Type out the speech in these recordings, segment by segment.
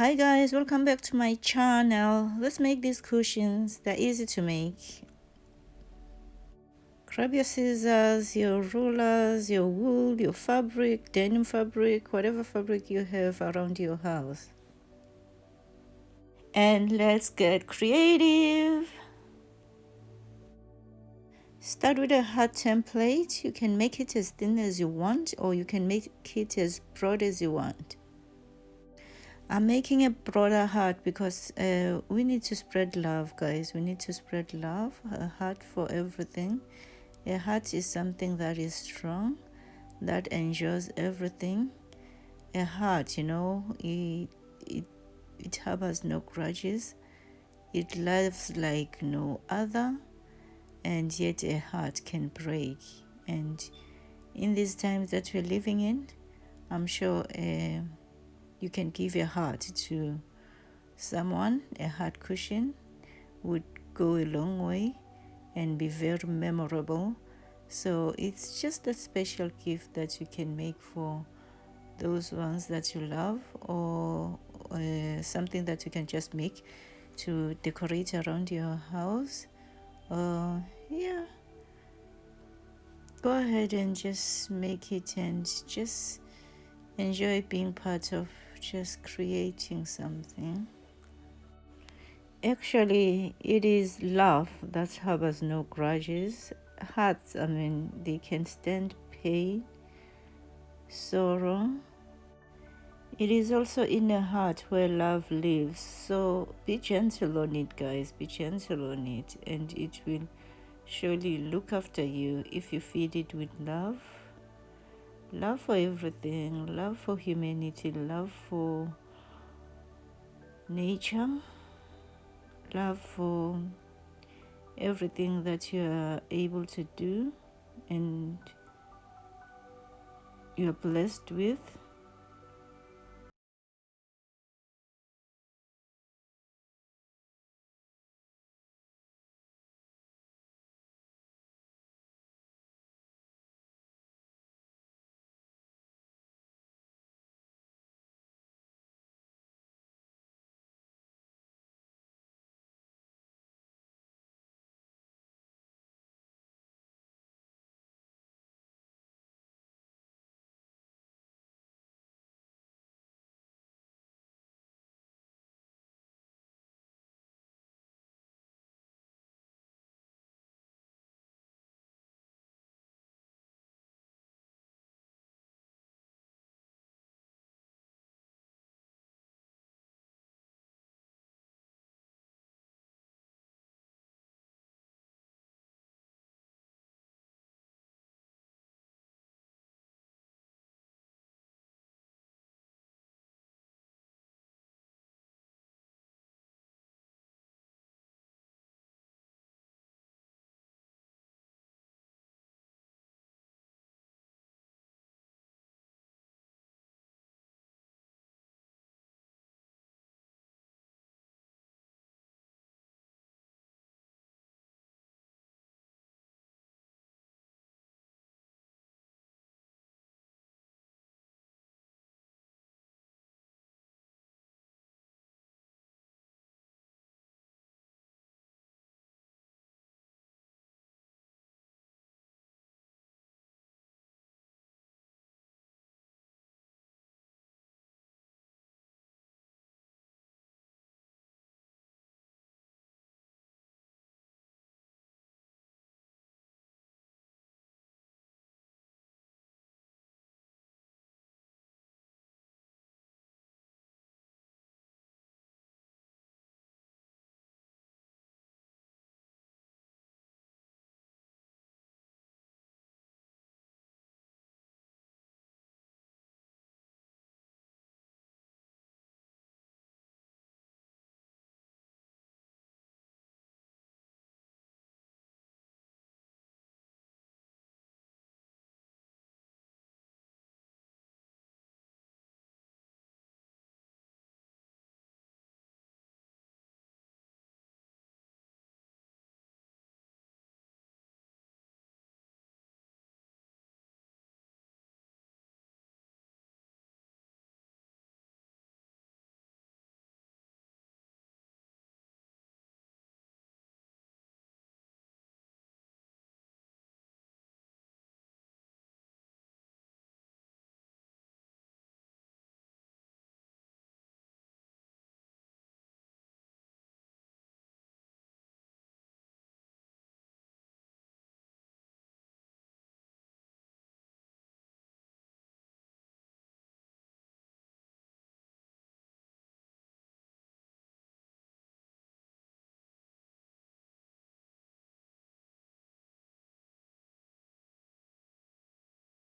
Hi guys, welcome back to my channel. Let's make these cushions. They're easy to make. Grab your scissors, your rulers, your wool, your fabric, denim fabric, whatever fabric you have around your house. And let's get creative. Start with a heart template. You can make it as thin as you want, or you can make it as broad as you want. I'm making a broader heart because we need to spread love, guys. We need to spread love, a heart for everything. A heart is something that is strong, that endures everything. A heart, it harbors no grudges. It loves like no other, and yet a heart can break. And in these times that we're living in, I'm sure you can give a heart to someone. A heart cushion would go a long way and be very memorable. So it's just a special gift that you can make for those ones that you love, or something that you can just make to decorate around your house. Yeah, go ahead and just make it and just enjoy being part of just creating something. Actually, it is love that harbors no grudges. Hearts, they can stand pain, sorrow. It is also in the heart where love lives. So be gentle on it, guys. Be gentle on it, and it will surely look after you if you feed it with love. Love for everything, love for humanity, love for nature, love for everything that you are able to do and you're blessed with.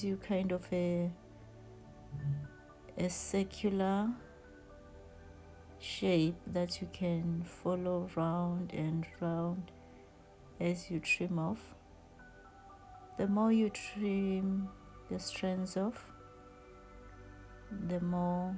you kind of a circular shape that you can follow round and round as you trim off. The more you trim the strands off, the more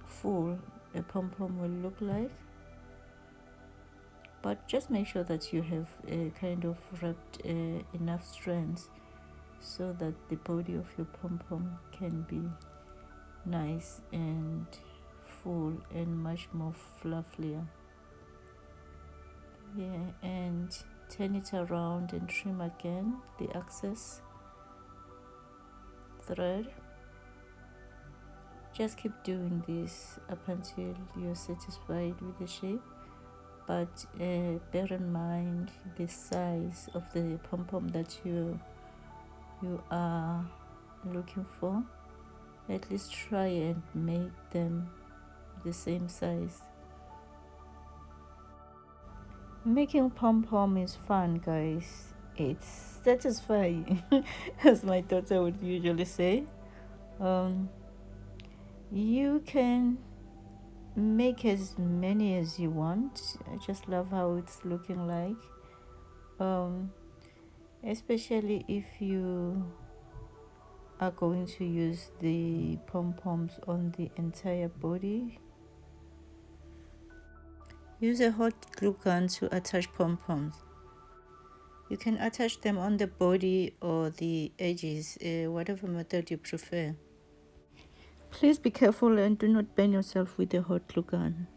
full a pom-pom will look like. But just make sure that you have kind of wrapped enough strands so that the body of your pom-pom can be nice and full and much more fluffier. Yeah, and turn it around and trim again the excess thread. Just keep doing this up until you're satisfied with the shape, but bear in mind the size of the pom-pom that you are looking for. At least try and make them the same size. Making pom-pom is fun, guys. It's satisfying, as my daughter would usually say. You can make as many as you want. I just love how it's looking like. Especially if you are going to use the pom-poms on the entire body. Use a hot glue gun to attach pom-poms. You can attach them on the body or the edges, whatever method you prefer. Please be careful and do not burn yourself with a hot glue gun.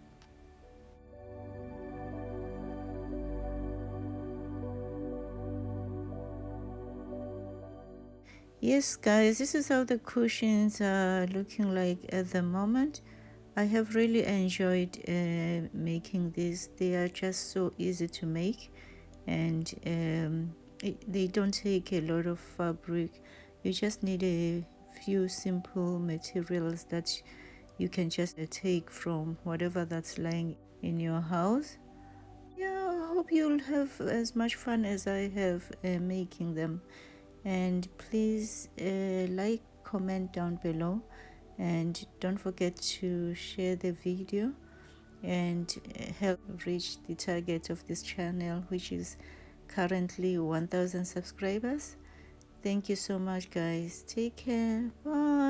Yes, guys, this is how the cushions are looking like at the moment. I have really enjoyed making these. They are just so easy to make, and they don't take a lot of fabric. You just need a few simple materials that you can just take from whatever that's lying in your house. Yeah, I hope you'll have as much fun as I have making them. And please like, comment down below, and don't forget to share the video and help reach the target of this channel, which is currently 1000 subscribers. Thank you so much, guys. Take care. Bye.